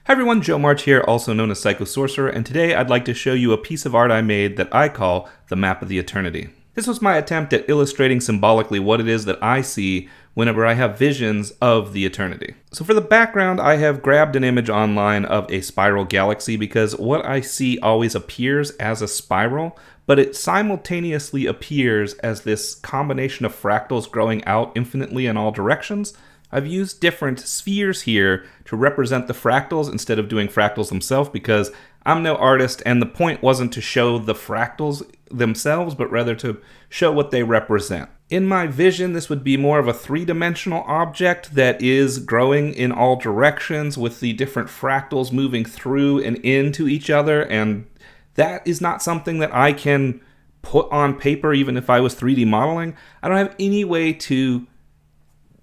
Hi everyone, Joe March here, also known as Sorcerer, and today I'd like to show you a piece of art I made that I call the Map of the Eternity. This was my attempt at illustrating symbolically what it is that I see whenever I have visions of the eternity. So for the background, I have grabbed an image online of a spiral galaxy because what I see always appears as a spiral, but it simultaneously appears as this combination of fractals growing out infinitely in all directions. I've used different spheres here to represent the fractals instead of doing fractals themselves because I'm no artist and the point wasn't to show the fractals themselves, but rather to show what they represent. In my vision, this would be more of a three-dimensional object that is growing in all directions with the different fractals moving through and into each other, and that is not something that I can put on paper even if I was 3D modeling. I don't have any way to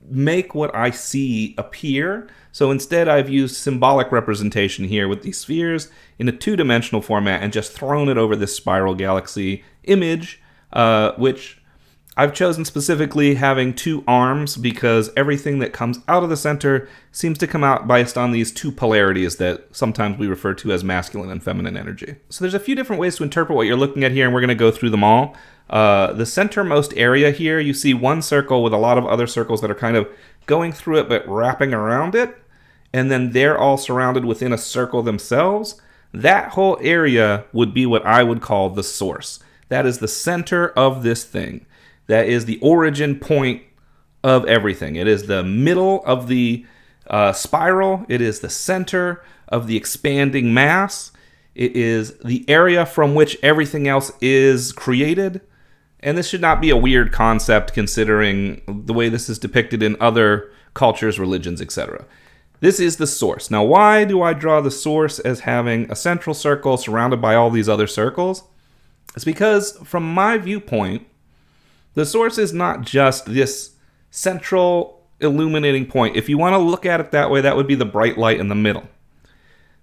make what I see appear. So instead I've used symbolic representation here with these spheres in a two-dimensional format and just thrown it over this spiral galaxy image, which I've chosen specifically having two arms because everything that comes out of the center seems to come out based on these two polarities that sometimes we refer to as masculine and feminine energy. So there's a few different ways to interpret what you're looking at here, and we're going to go through them all. The centermost area here, you see one circle with a lot of other circles that are kind of going through it but wrapping around it, and then they're all surrounded within a circle themselves. That whole area would be what I would call the source. That is the center of this thing. That is the origin point of everything. It is the middle of the spiral. It is the center of the expanding mass. It is the area from which everything else is created. And this should not be a weird concept considering the way this is depicted in other cultures, religions, etc. This is the source. Now, why do I draw the source as having a central circle surrounded by all these other circles? It's because, from my viewpoint, the source is not just this central illuminating point. If you want to look at it that way, that would be the bright light in the middle.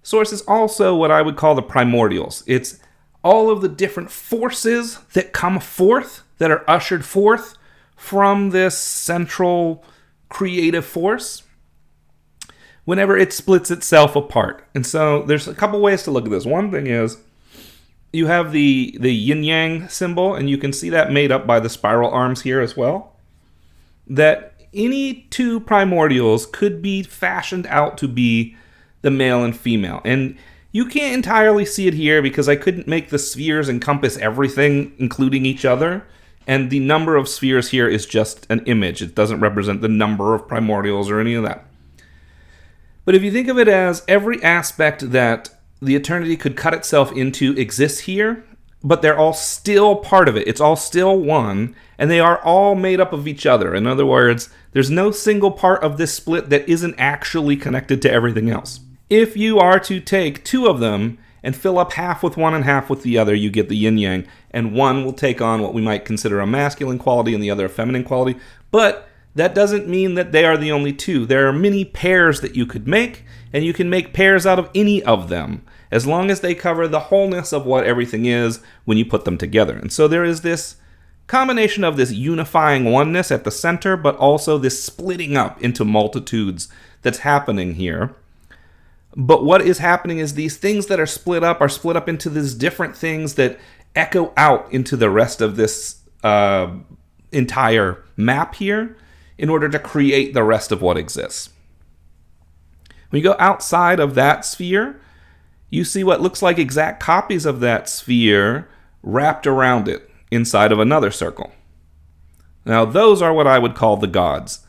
Source is also what I would call the primordials. It's all of the different forces that come forth, that are ushered forth from this central creative force whenever it splits itself apart. And so there's a couple ways to look at this. One thing is you have the yin-yang symbol, and you can see that made up by the spiral arms here as well. That any two primordials could be fashioned out to be the male and female. And you can't entirely see it here because I couldn't make the spheres encompass everything, including each other. And the number of spheres here is just an image. It doesn't represent the number of primordials or any of that. But if you think of it as every aspect that the eternity could cut itself into exists here, but they're all still part of it. It's all still one, and they are all made up of each other. In other words, there's no single part of this split that isn't actually connected to everything else. If you are to take two of them and fill up half with one and half with the other, you get the yin-yang, and one will take on what we might consider a masculine quality and the other a feminine quality, but that doesn't mean that they are the only two. There are many pairs that you could make, and you can make pairs out of any of them, as long as they cover the wholeness of what everything is when you put them together. And so there is this combination of this unifying oneness at the center, but also this splitting up into multitudes that's happening here. But what is happening is these things that are split up into these different things that echo out into the rest of this entire map here in order to create the rest of what exists. When you go outside of that sphere, you see what looks like exact copies of that sphere wrapped around it inside of another circle. Now, those are what I would call the gods.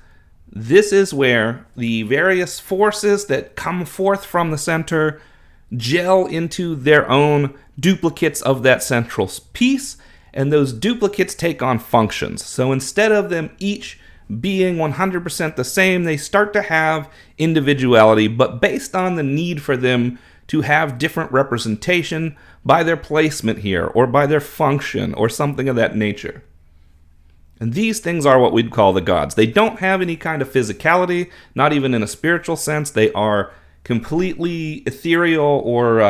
This is where the various forces that come forth from the center gel into their own duplicates of that central piece, and those duplicates take on functions. So instead of them each being 100% the same, they start to have individuality, but based on the need for them to have different representation by their placement here, or by their function, or something of that nature. And these things are what we'd call the gods. They don't have any kind of physicality, not even in a spiritual sense. They are completely ethereal or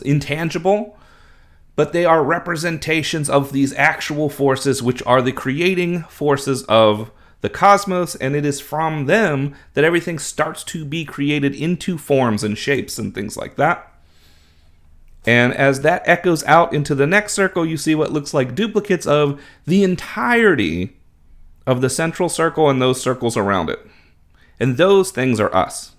intangible, but they are representations of these actual forces, which are the creating forces of the cosmos, and it is from them that everything starts to be created into forms and shapes and things like that. And as that echoes out into the next circle, you see what looks like duplicates of the entirety of the central circle and those circles around it. And those things are us.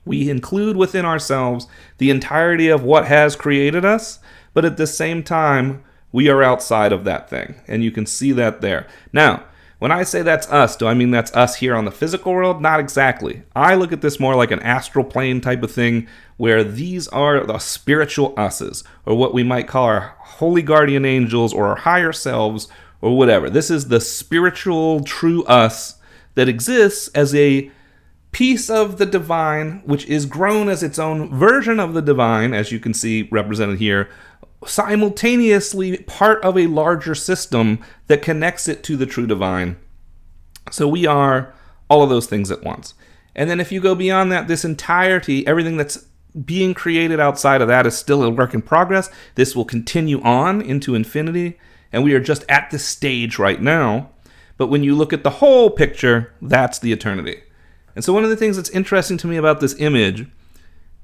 We include within ourselves the entirety of what has created us, but at the same time, we are outside of that thing. And you can see that there. Now, when I say that's us, do I mean that's us here on the physical world? Not exactly. I look at this more like an astral plane type of thing, where these are the spiritual us's, or what we might call our holy guardian angels, or our higher selves, or whatever. This is the spiritual true us that exists as a piece of the divine, which is grown as its own version of the divine, as you can see represented here, simultaneously part of a larger system that connects it to the true divine. So we are all of those things at once. And then if you go beyond that, this entirety, everything that's being created outside of that is still a work in progress. This will continue on into infinity, and we are just at this stage right now. But when you look at the whole picture, that's the eternity. And so one of the things that's interesting to me about this image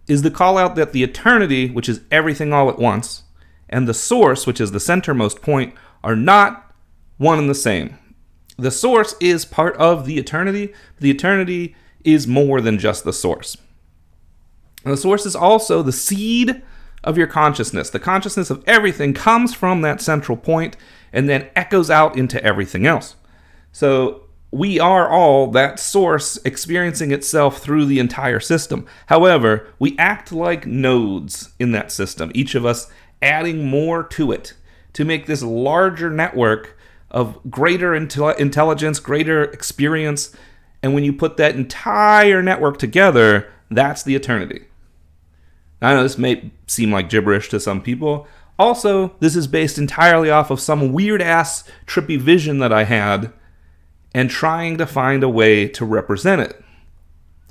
is the call out that the eternity, which is everything all at once, and the source, which is the centermost point, are not one and the same. The source is part of the eternity. The eternity is more than just the source. And the source is also the seed of your consciousness. The consciousness of everything comes from that central point and then echoes out into everything else. So we are all that source experiencing itself through the entire system. However, we act like nodes in that system, each of us adding more to it to make this larger network of greater intelligence, greater experience. And when you put that entire network together, that's the eternity. I know this may seem like gibberish to some people. Also, this is based entirely off of some weird-ass trippy vision that I had and trying to find a way to represent it.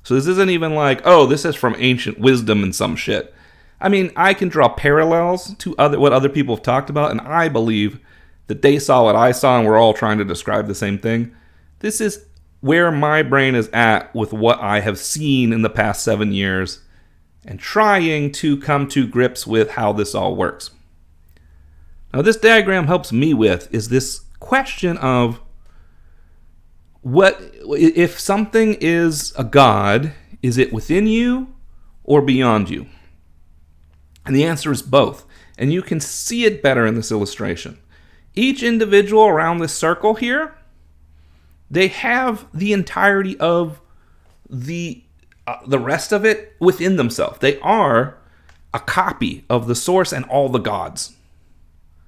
So this isn't even like, oh, this is from ancient wisdom and some shit. I mean, I can draw parallels to what other people have talked about, and I believe that they saw what I saw and we're all trying to describe the same thing. This is where my brain is at with what I have seen in the past 7 years and trying to come to grips with how this all works. Now, this diagram helps me with is this question of what if something is a god, is it within you or beyond you? And the answer is both. And you can see it better in this illustration. Each individual around this circle here, they have the entirety of the rest of it within themselves. They are a copy of the source and all the gods.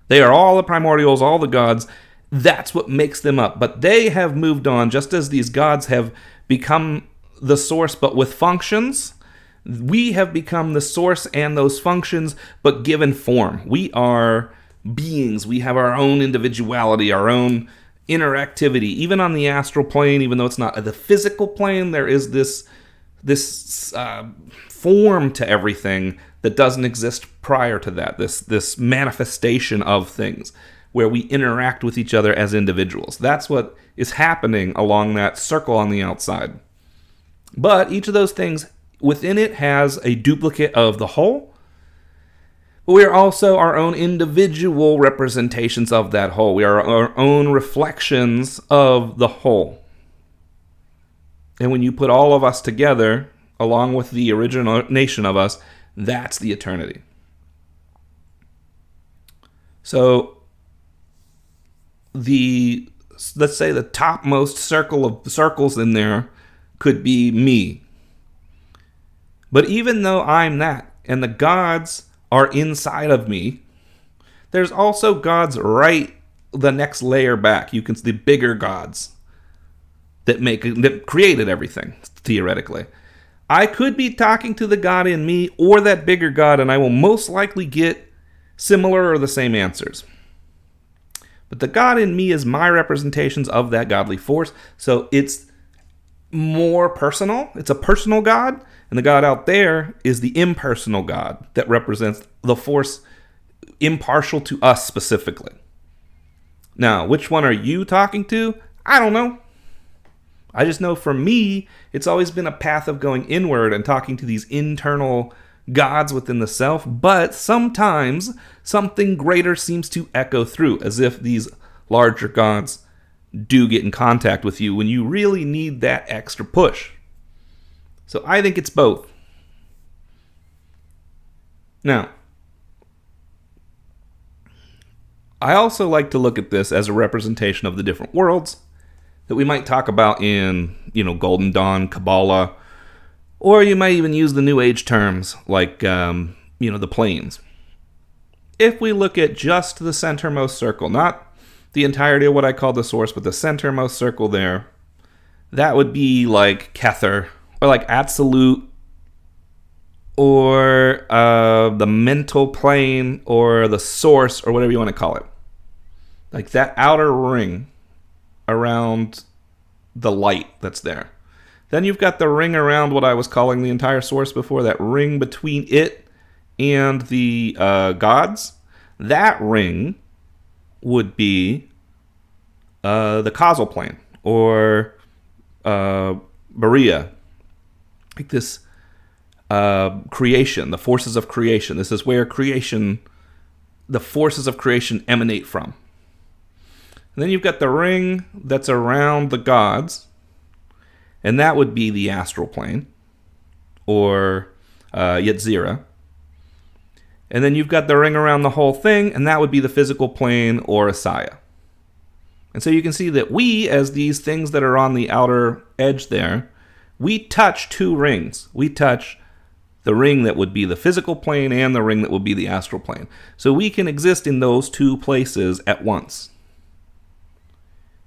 They are all the primordials, all the gods. That's what makes them up. But they have moved on, just as these gods have become the source, but with functions. We have become the source and those functions, but given form. We are beings. We have our own individuality, our own interactivity. Even on the astral plane, even though it's not the physical plane, there is this form to everything that doesn't exist prior to that. This manifestation of things where we interact with each other as individuals. That's what is happening along that circle on the outside. But each of those things within it has a duplicate of the whole. But we are also our own individual representations of that whole. We are our own reflections of the whole. And when you put all of us together, along with the origination of us, that's the eternity. So let's say the topmost circle of circles in there could be me. But even though I'm that, and the gods are inside of me, there's also gods right the next layer back. You can see the bigger gods that created everything, theoretically. I could be talking to the god in me or that bigger god, and I will most likely get similar or the same answers. But the god in me is my representations of that godly force, so it's more personal. It's a personal god, and the god out there is the impersonal god that represents the force impartial to us specifically. Now, which one are you talking to? I don't know. I just know for me, it's always been a path of going inward and talking to these internal gods within the self, but sometimes something greater seems to echo through, as if these larger gods do get in contact with you when you really need that extra push. So I think it's both. Now, I also like to look at this as a representation of the different worlds that we might talk about in, Golden Dawn, Kabbalah, or you might even use the New Age terms like, the planes. If we look at just the centermost circle, not the entirety of what I call the source, but the centermost circle there, that would be like Kether, or like Absolute, or the mental plane, or the source, or whatever you want to call it. Like that outer ring around the light that's there. Then you've got the ring around what I was calling the entire source before, that ring between it and the gods. That ring would be the causal plane, or Berea. Like this creation, the forces of creation. This is where the forces of creation emanate from. And then you've got the ring that's around the gods, and that would be the astral plane, or Yetzirah. And then you've got the ring around the whole thing, and that would be the physical plane, or Asaya. And so you can see that we, as these things that are on the outer edge there, we touch two rings. We touch the ring that would be the physical plane and the ring that would be the astral plane. So we can exist in those two places at once.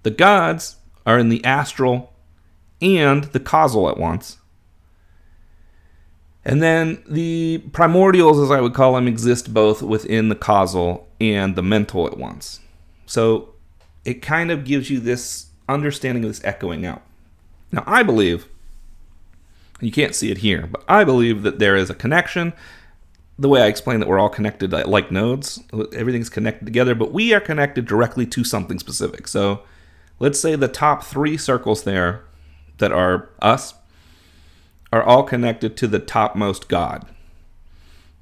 The gods are in the astral and the causal at once. And then the primordials, as I would call them, exist both within the causal and the mental at once. So it kind of gives you this understanding of this echoing out. Now, I believe, you can't see it here, but I believe that there is a connection. The way I explained that we're all connected like nodes, everything's connected together, but we are connected directly to something specific. So let's say the top three circles there that are us are all connected to the topmost God.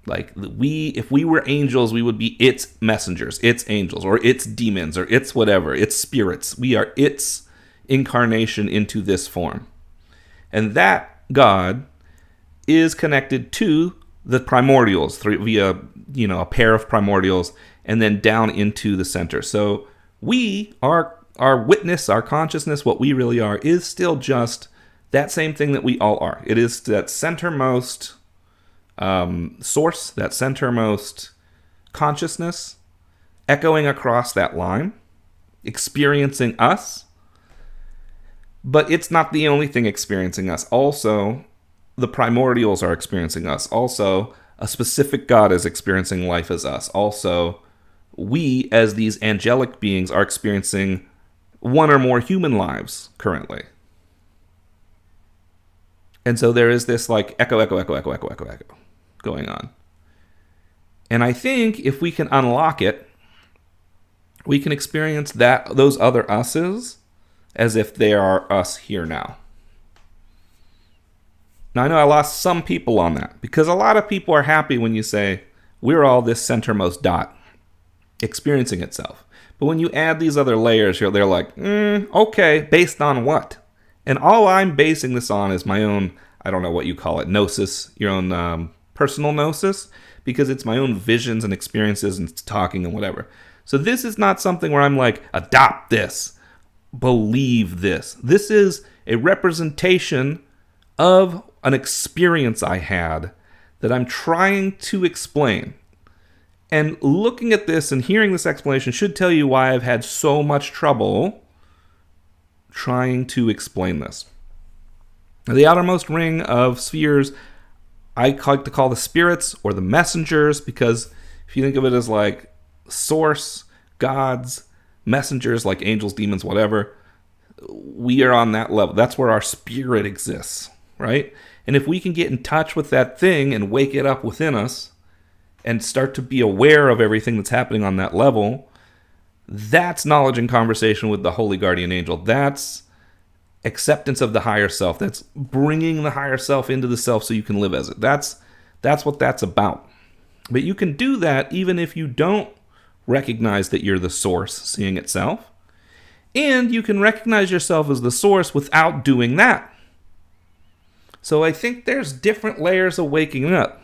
Like if we were angels, we would be its messengers, its angels, or its demons, or its whatever, its spirits. We are its incarnation into this form. And that God is connected to the primordials via, a pair of primordials, and then down into the center. So we are our witness, our consciousness, what we really are, is still just that same thing that we all are. It is that centermost source, that centermost consciousness, echoing across that line, experiencing us. But it's not the only thing experiencing us. Also, the primordials are experiencing us. Also, a specific God is experiencing life as us. Also, we, as these angelic beings, are experiencing one or more human lives currently. And so there is this like echo going on. And I think if we can unlock it, we can experience those other us's as if they are us here now. Now I know I lost some people on that, because a lot of people are happy when you say, we're all this centermost dot experiencing itself. But when you add these other layers, they're like, okay, based on what? And all I'm basing this on is my own, I don't know what you call it, gnosis, your own personal gnosis, because it's my own visions and experiences and talking and whatever. So this is not something where I'm like, adopt this, believe this. This is a representation of an experience I had that I'm trying to explain. And looking at this and hearing this explanation should tell you why I've had so much trouble trying to explain this. Now, the outermost ring of spheres, I like to call the spirits or the messengers, because if you think of it as like source, gods, messengers like angels, demons, whatever, we are on that level. That's where our spirit exists, right? And if we can get in touch with that thing and wake it up within us and start to be aware of everything that's happening on that level, that's knowledge and conversation with the holy guardian angel. That's acceptance of the higher self. That's bringing the higher self into the self so you can live as it. That's what that's about. But you can do that even if you don't recognize that you're the source seeing itself. And you can recognize yourself as the source without doing that. So I think there's different layers of waking up.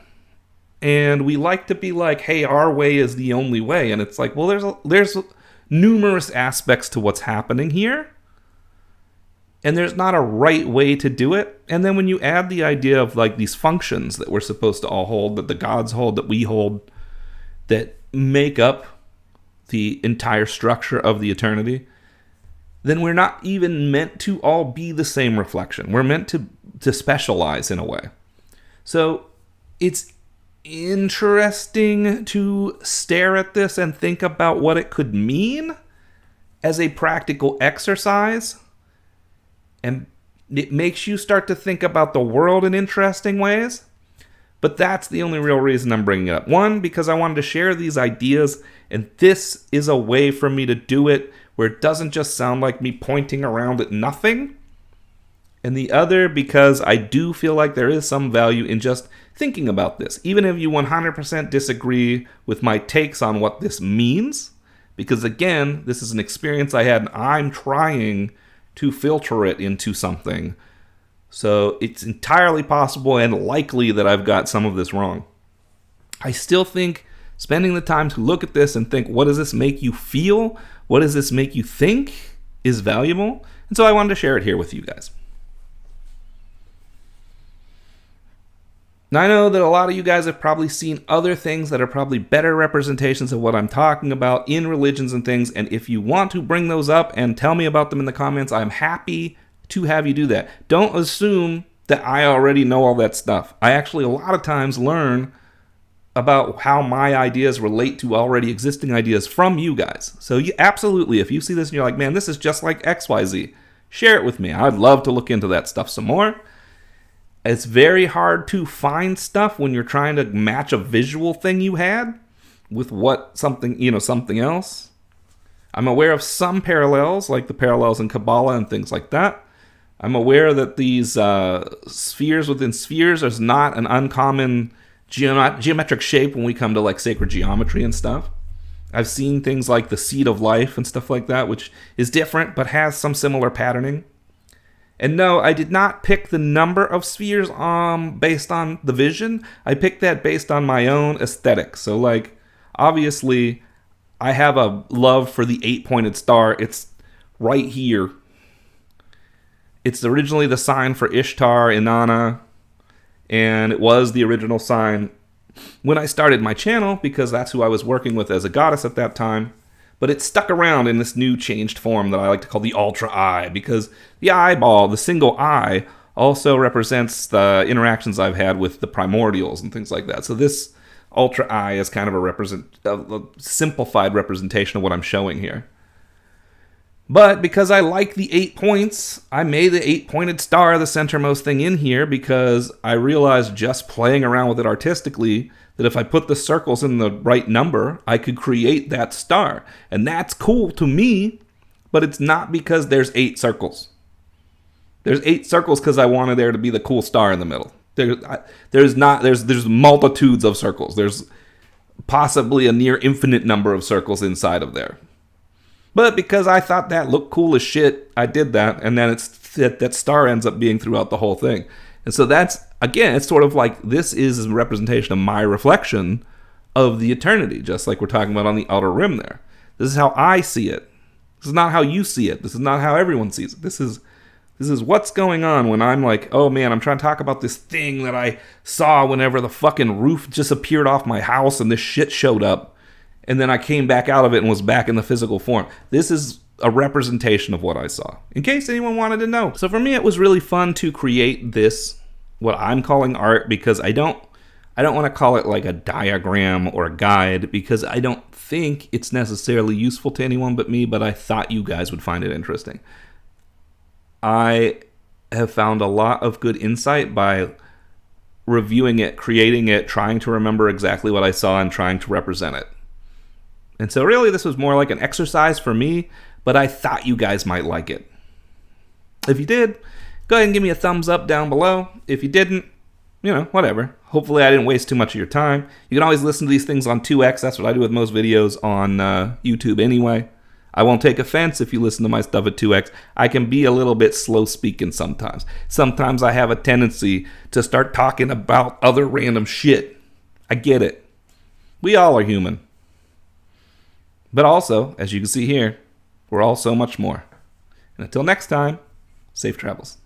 And we like to be like, hey, our way is the only way. And it's like, well, there's numerous aspects to what's happening here. And there's not a right way to do it. And then when you add the idea of like these functions that we're supposed to all hold, that the gods hold, that we hold, that make up the entire structure of the eternity, then we're not even meant to all be the same reflection. We're meant to specialize in a way. So it's interesting to stare at this and think about what it could mean as a practical exercise. And it makes you start to think about the world in interesting ways. But that's the only real reason I'm bringing it up. One, because I wanted to share these ideas, and this is a way for me to do it where it doesn't just sound like me pointing around at nothing. And the other, because I do feel like there is some value in just thinking about this. Even if you 100% disagree with my takes on what this means. Because again, this is an experience I had, and I'm trying to filter it into something. So it's entirely possible and likely that I've got some of this wrong. I still think spending the time to look at this and think, what does this make you feel? What does this make you think is valuable? And so I wanted to share it here with you guys. Now I know that a lot of you guys have probably seen other things that are probably better representations of what I'm talking about in religions and things, and if you want to bring those up and tell me about them in the comments, I'm happy to have you do that. Don't assume that I already know all that stuff. I actually a lot of times learn about how my ideas relate to already existing ideas from you guys. So you, absolutely, if you see this and you're like, man, this is just like XYZ, share it with me. I'd love to look into that stuff some more. It's very hard to find stuff when you're trying to match a visual thing you had with what something else. I'm aware of some parallels, like the parallels in Kabbalah and things like that. I'm aware that these spheres within spheres is not an uncommon geometric shape when we come to like sacred geometry and stuff. I've seen things like the seed of life and stuff like that, which is different but has some similar patterning. And no, I did not pick the number of spheres based on the vision. I picked that based on my own aesthetic. So like, obviously, I have a love for the 8-pointed star. It's right here. It's originally the sign for Ishtar, Inanna, and it was the original sign when I started my channel because that's who I was working with as a goddess at that time. But it stuck around in this new changed form that I like to call the Ultra Eye, because the eyeball, the single eye, also represents the interactions I've had with the primordials and things like that. So this Ultra Eye is kind of a simplified representation of what I'm showing here. But because I like the 8 points, I made the 8-pointed star the centermost thing in here because I realized just playing around with it artistically that if I put the circles in the right number, I could create that star. And that's cool to me, but it's not because there's 8 circles. There's 8 circles because I wanted there to be the cool star in the middle. There's multitudes of circles. There's possibly a near infinite number of circles inside of there. But because I thought that looked cool as shit, I did that, and then that star ends up being throughout the whole thing. And so that's, again, it's sort of like this is a representation of my reflection of the eternity, just like we're talking about on the outer rim there. This is how I see it. This is not how you see it. This is not how everyone sees it. This is what's going on when I'm like, oh man, I'm trying to talk about this thing that I saw whenever the fucking roof just appeared off my house and this shit showed up. And then I came back out of it and was back in the physical form. This is a representation of what I saw, in case anyone wanted to know. So for me, it was really fun to create this, what I'm calling art, because I don't want to call it like a diagram or a guide, because I don't think it's necessarily useful to anyone but me, but I thought you guys would find it interesting. I have found a lot of good insight by reviewing it, creating it, trying to remember exactly what I saw and trying to represent it. And so really this was more like an exercise for me, but I thought you guys might like it. If you did, go ahead and give me a thumbs up down below. If you didn't, whatever. Hopefully I didn't waste too much of your time. You can always listen to these things on 2x. That's what I do with most videos on YouTube anyway. I won't take offense if you listen to my stuff at 2x. I can be a little bit slow speaking sometimes. Sometimes I have a tendency to start talking about other random shit. I get it. We all are human. But also, as you can see here, we're all so much more. And until next time, safe travels.